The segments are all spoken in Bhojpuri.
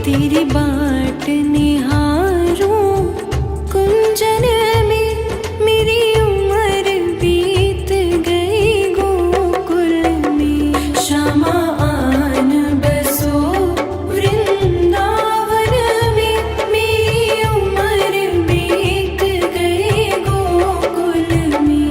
तेरी बाट निहारूं कुंजन में, मेरी उम्र बीत गई गोकुल में। श्यामा आन बसो वृंदावन में, मेरी उम्र बीत गई गोकुल में।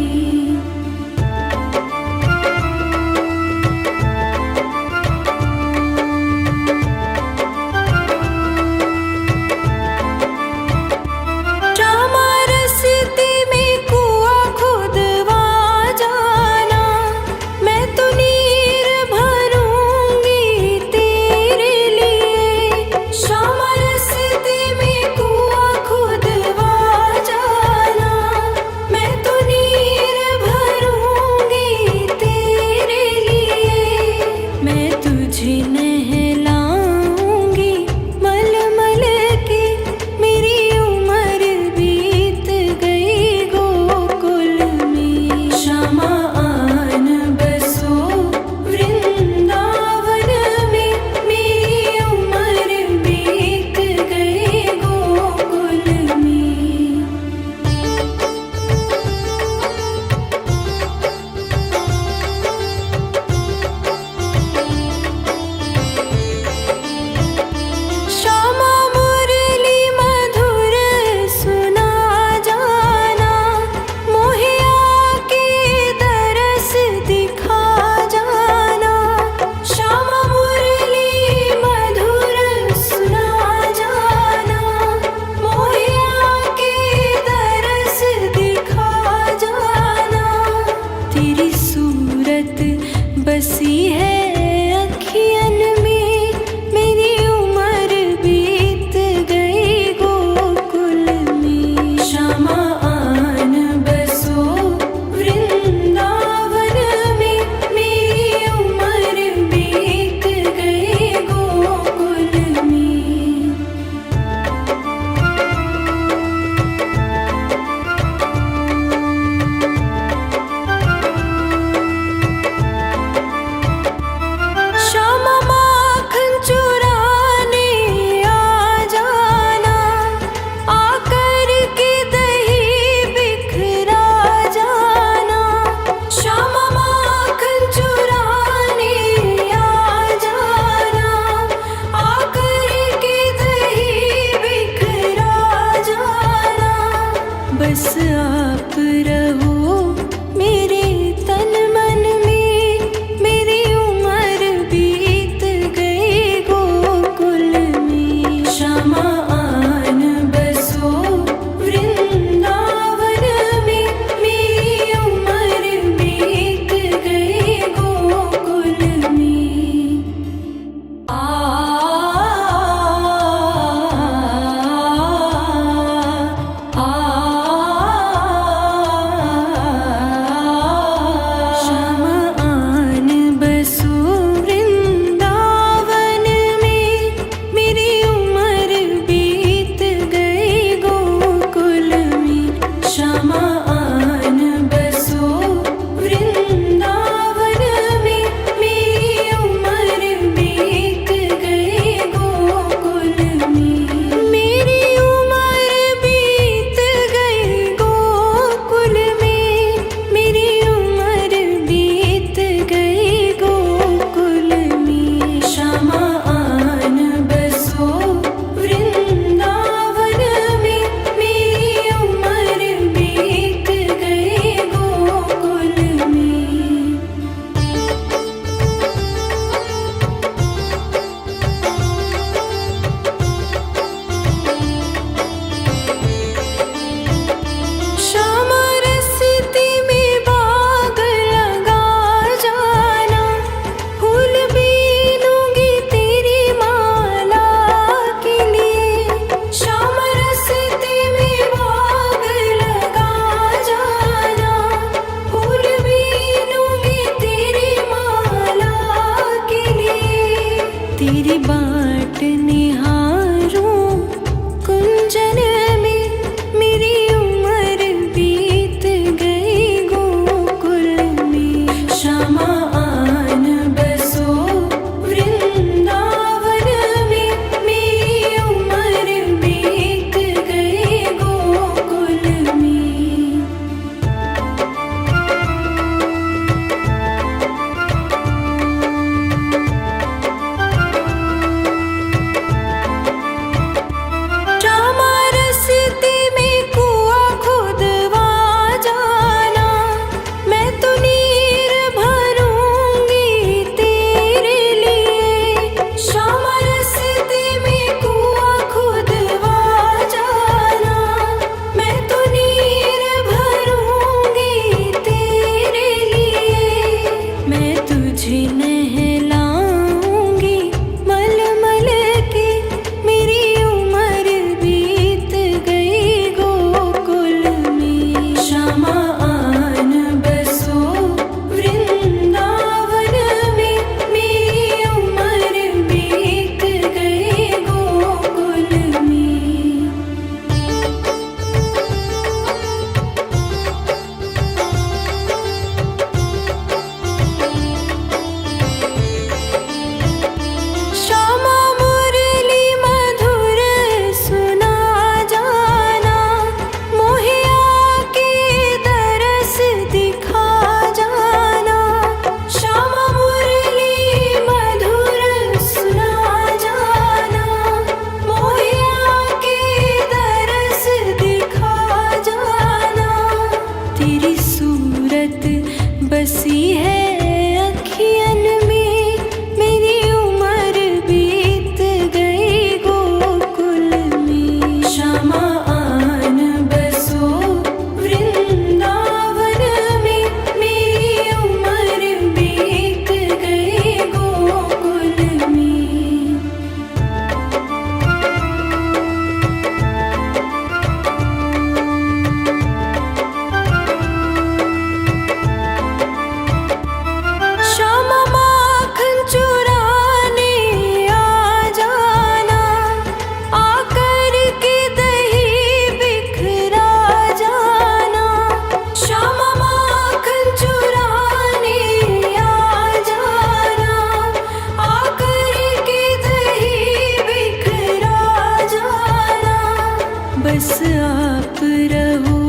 बस आप रहो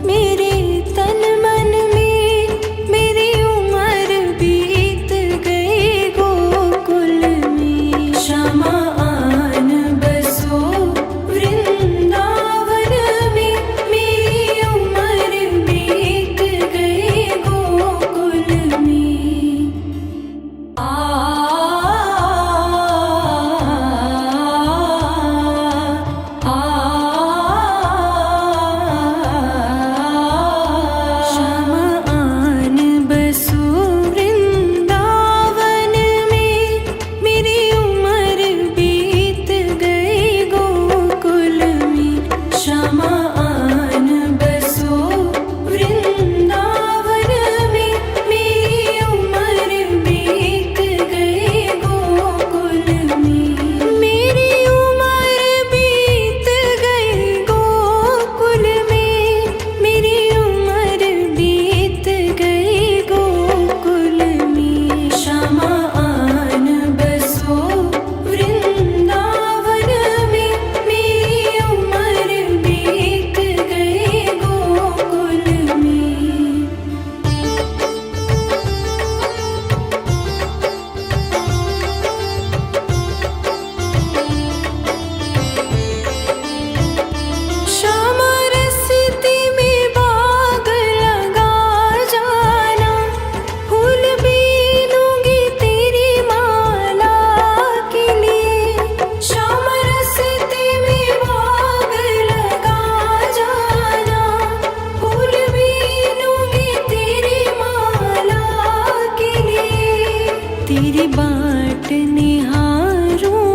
मेरे तन मन में। मेरी उम्र बीत गई गोकुल में। श्यामा आन बसो वृंदावन में। मेरी उम्र बीत गई गोकुल में। श्यामा आन बसो वृंदावन में। मेरी उम्र बीत गई गोकुल में। श्यामा आन बसो वृंदावन में। मेरी उम्र बीत गई गोकुल में। मेरी उम्र बीत गई गोकुल में। मेरी उम्र बीत गई गोकुल में। श्यामा आन बसो वृंदावन में। मेरी उम्र बीत गई गोकुल में। श्यामा रस्ते में बाग लगा जाना। फूल बीनूंगी तेरी माला के लिए। श्यामा रस्ते में बाग लगा जाना। फूल बीनूंगी तेरी माला के लिए। तेरी बाट निहारूं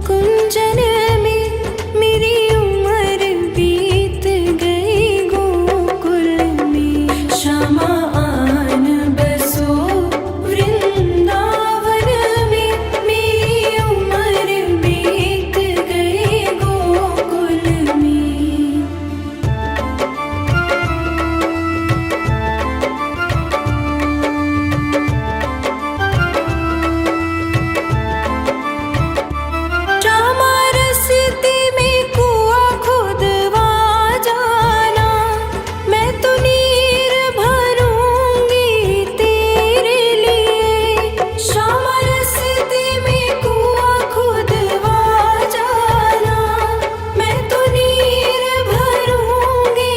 कुंजन में। मेरी उम्र बीत गई गोकुल में। श्यामा आन बसो वृंदावन में। मेरी उम्र बीत गई गोकुल में। श्यामा रस्ते में कुआं खुदवा जाना। मैं तो नीर भरूंगी तेरे लिए। श्यामा रस्ते में कुआं खुदवा जाना। मैं तो नीर भरूंगी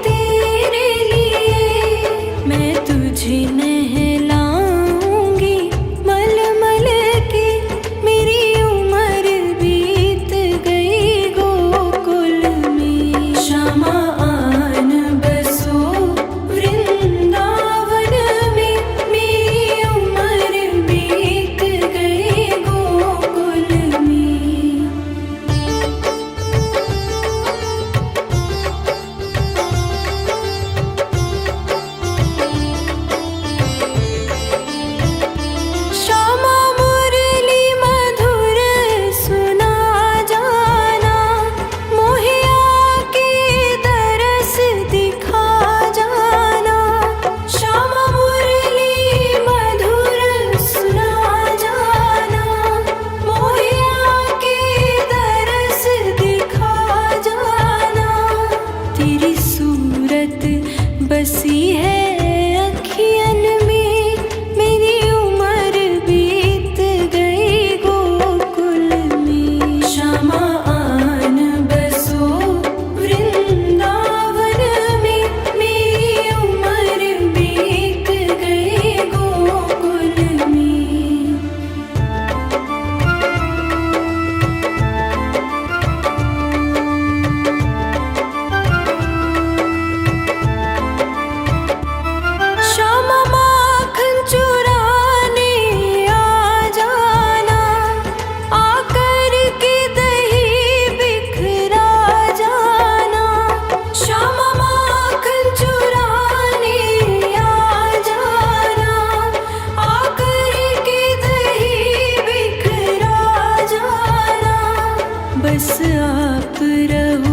तेरे लिए। मैं तुझे नहलाऊंगी मलमल के। मेरी उम्र बीत गई गोकुल में। श्यामा आन बसो वृंदावन में। मेरी उम्र बीत गई गोकुल में। श्यामा मुरली मधुर सुना जाना। मोहे आके दरस दिखा जाना। श्यामा मुरली मधुर सुना जाना। मोहे आके दरस दिखा जाना। तेरी सूरत बसी है अखियन में। मेरी उम्र बीत गई गोकुल में। श्यामा आन बसो वृंदावन में। मेरी उम्र बीत गई गोकुल में। श्यामा माखन चुराने आ जाना। आकर के दही बिखरा जाना। श्यामा माखन चुराने आ जाना। आकर के दही बिखरा जाना। बस आप रहो